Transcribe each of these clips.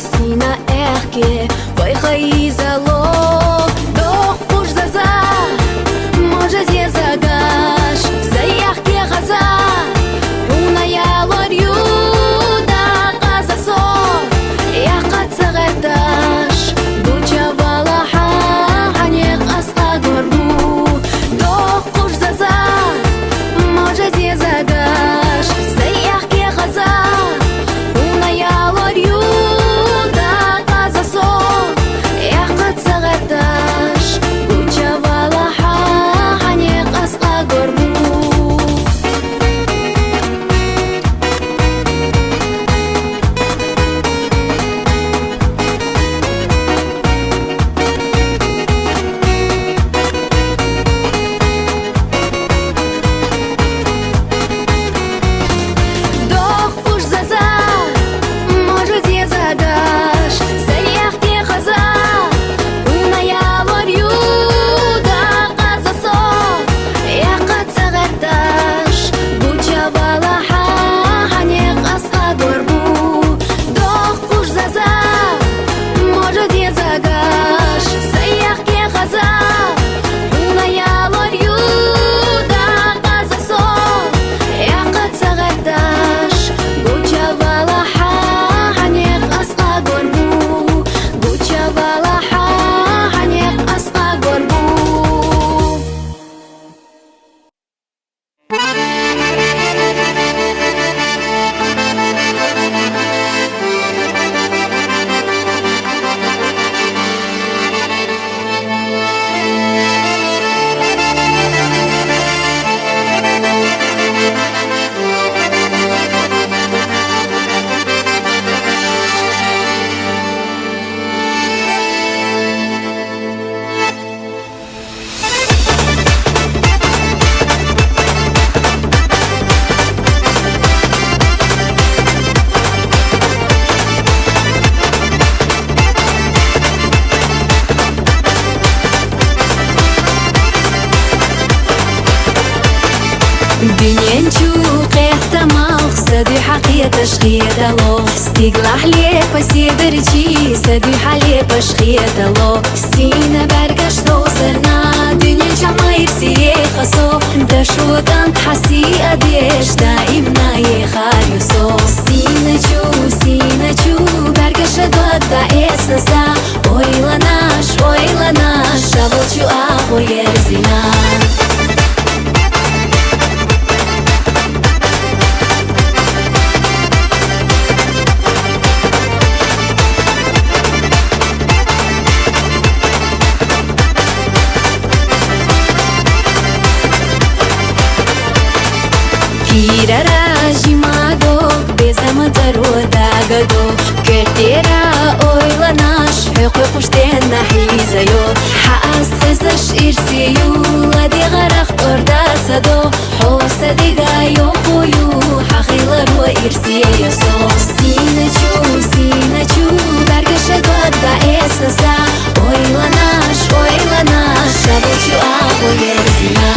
Sina erke, vai raiz alo دنيا نشوق احتمال سدي حقيقة تشخية الله استقلح لي بسيبرجي سدي حالي بشخية الله سينا برقش دوسرنا دنيا جمعير سيه خصو دشو دان تحسي أديش دائمنا يخار يسو سينا چو برقش داد دا اسنسا oylanaş Şavulçu ah o yerzina Pirara jimado bezama daroda gado Kertera oylanaş حقوق شتين حيزيو حاس خزش إرسيو لدي غرق بردا سدو حوس دي غايو خويو حخيلر و إرسيو سو سينا چو برگش داد دا اسنسا oylanaş Şavulçu ah o yerzina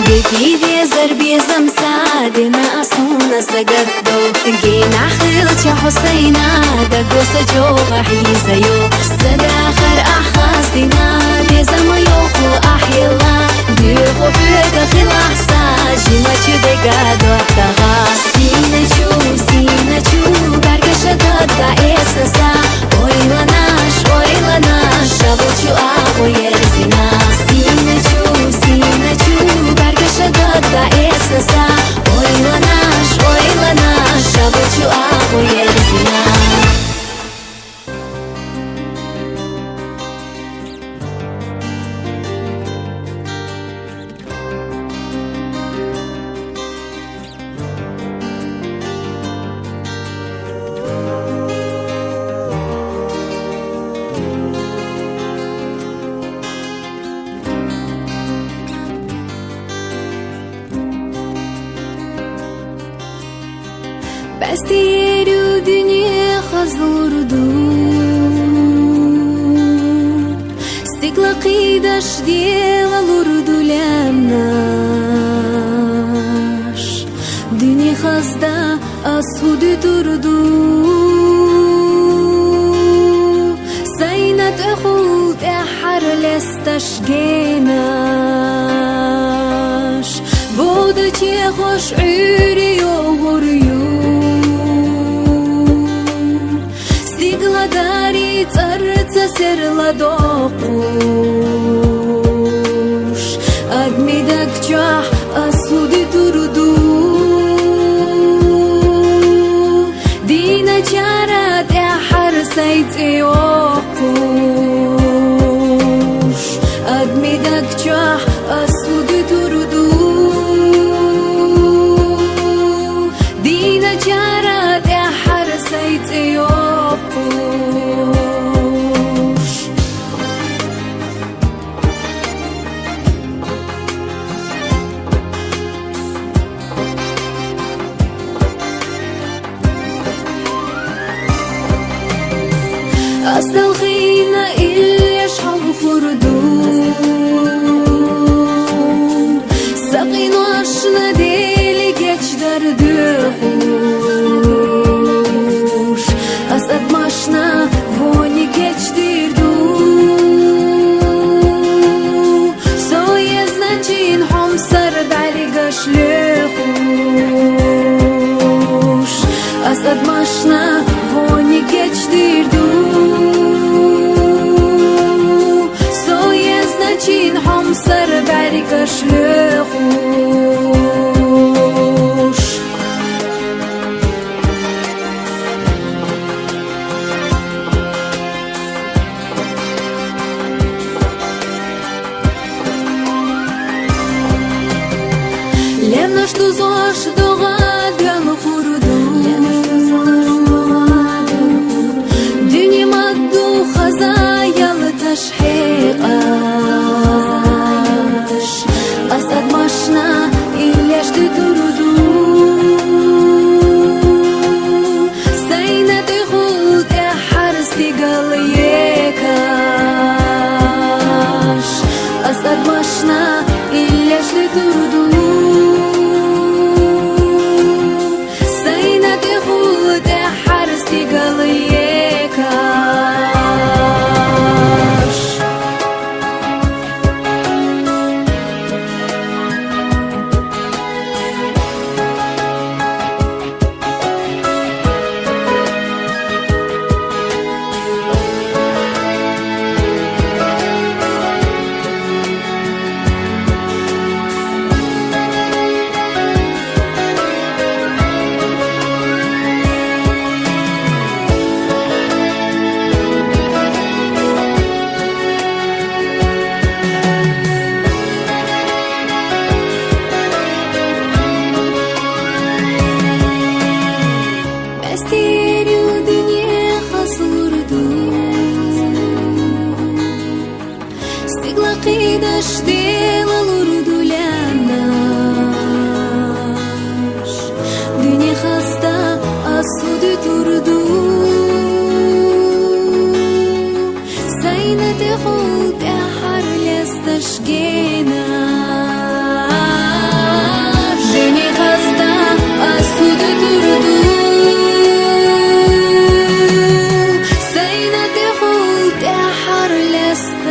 Беги везер безам садина асуна сагадо Гина خلچ حسينا دقوس جوغ حيزيو سداخر أحخاص دينا بيزم يوخو أحيلا ديغو بيك خلاح ساجنا چو دقادو احتغا سينا چو برگش داد دا اسنسا oylanaş Şavulçu ah o yerzina Sina çu برگش داد دا اسنسا oylanaş Şavulçu ah o yerzina Бәстиеру дүние хазурду Стекла қидаш дела лурду лямнаш Дүние хазда асуды турду Сайнат أخوت أحر لستش جيناش بودت يخوش عيري يوغريو Ладари царца серла докуш Адмидак чах асуди турду Дина чарат яхар сайти окуш Адмидак чах асуди турду Дина чарат яхар сайти окуш أصل الخينا اللي يشحب خردو ساقين واشنا ديلي كيش دردوش أسد ماشنا فوني كيش ديردو سوية значين حمصر دالي قشلخوش أسد ماشنا فوني كيش ديردو значين حمصر دالي قشلخوش doğad yalı kurudu Dünya maddu xaza yalı taşhiqaş Asad maşna ilyaştı durudu Sayna tıxult harsti galıyekaş Asad maşna ilyaştı durudu Sayna tıxult harsti galıyekaş Стерю dünya xasurdu Stigla qidaş del olurdu lanaş Dünya xasta asudu turdu Sayna texul tehar lestaş genaş Dünya xasta asudu turdu Sayna tıxult tehar lestaş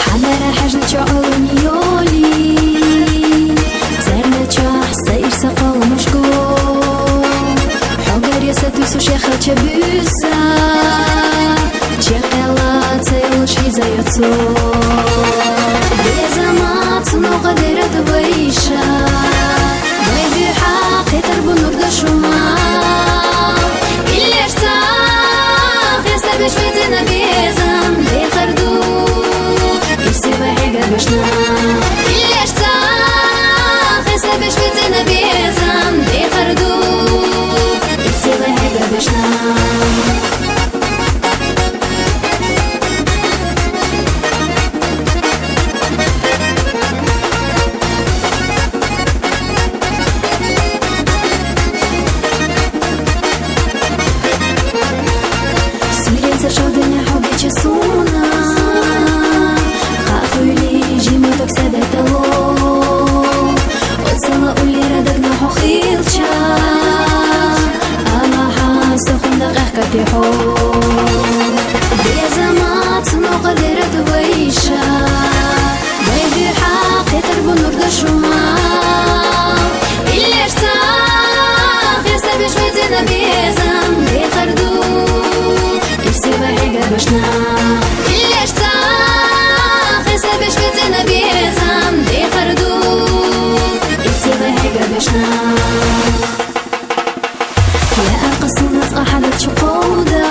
حمرا حجن شعورني يولي زرنا شاح سير سقا ومشكور حقر يساتوس وشيخة شبوسا شقلات سيلوش حيزا يتصور بيزامات نقدرة بريشا ضيبي حق يترب نور دشوما اللي اشتاق يستبش فتنا بيزام بيخردو Бешна, илешта, хеса беш ветена безам, дехарду, исела хега бешна. Смиренца шоденя хоби чесуна. Отсала улера дагна хохилча Ама хаса хунда гахка тихо Безамат نقدر دويشا بيبي حق يتربو نور دشوما اللي اشتاق يسبي شوي زينا بيزام بيخردو يسيبا حيقا بشنا اللي اشتاق يسبي شوي زينا بيزام بيخردو بشنا يا أرقص الناس أحدث شقودا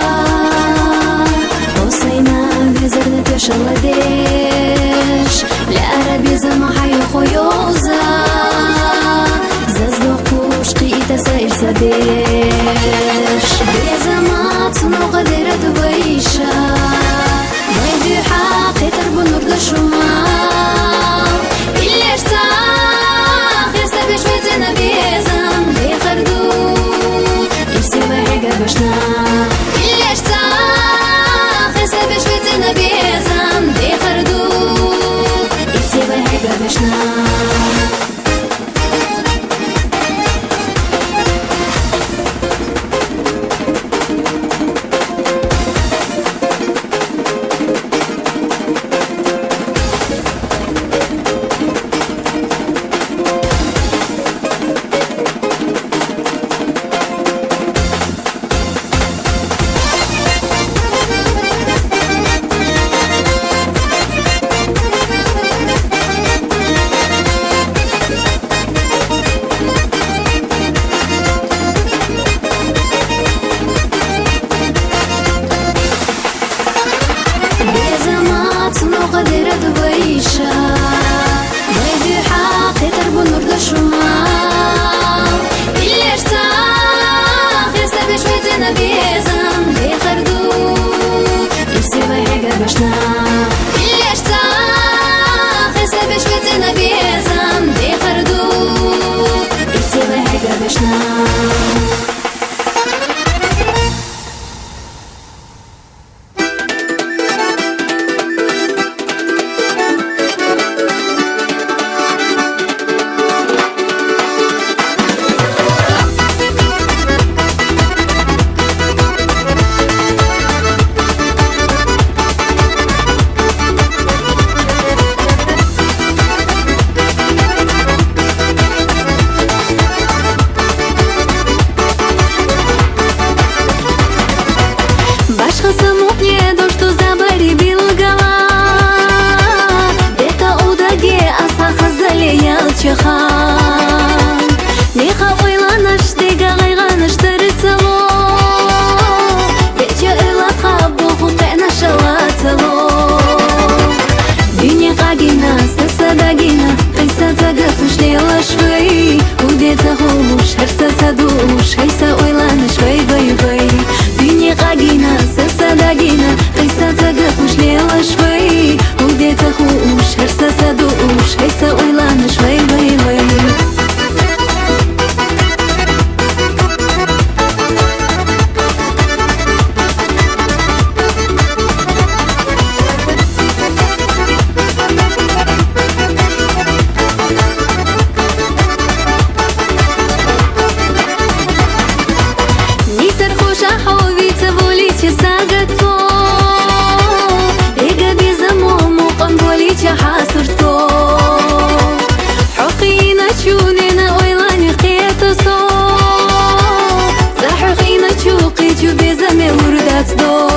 на безам дехарду и все вайга бешна. قدر دويشا ويدي حاقي ترب نور دشما اللي ارتاح يستبش ويدنا بيزم بيخردو يفسي ويحقا بشنا اللي ارتاح يستبش ويدنا بيزم بيخردو يفسي ويحقا بشنا. Неха ойланыш дега гайганыш тырыцало Вече ылака боху кайна шалацало Дюня кагина, сасадагина Кайса цага тушлела швей Удеца холуш, херса садуш Хайса ойланыш вей вей вей Дюня кагина, сасадагина Кайса цага тушлела швей Удеца холуш, херса садуш Хайса ойланыш вей вей вей. That's the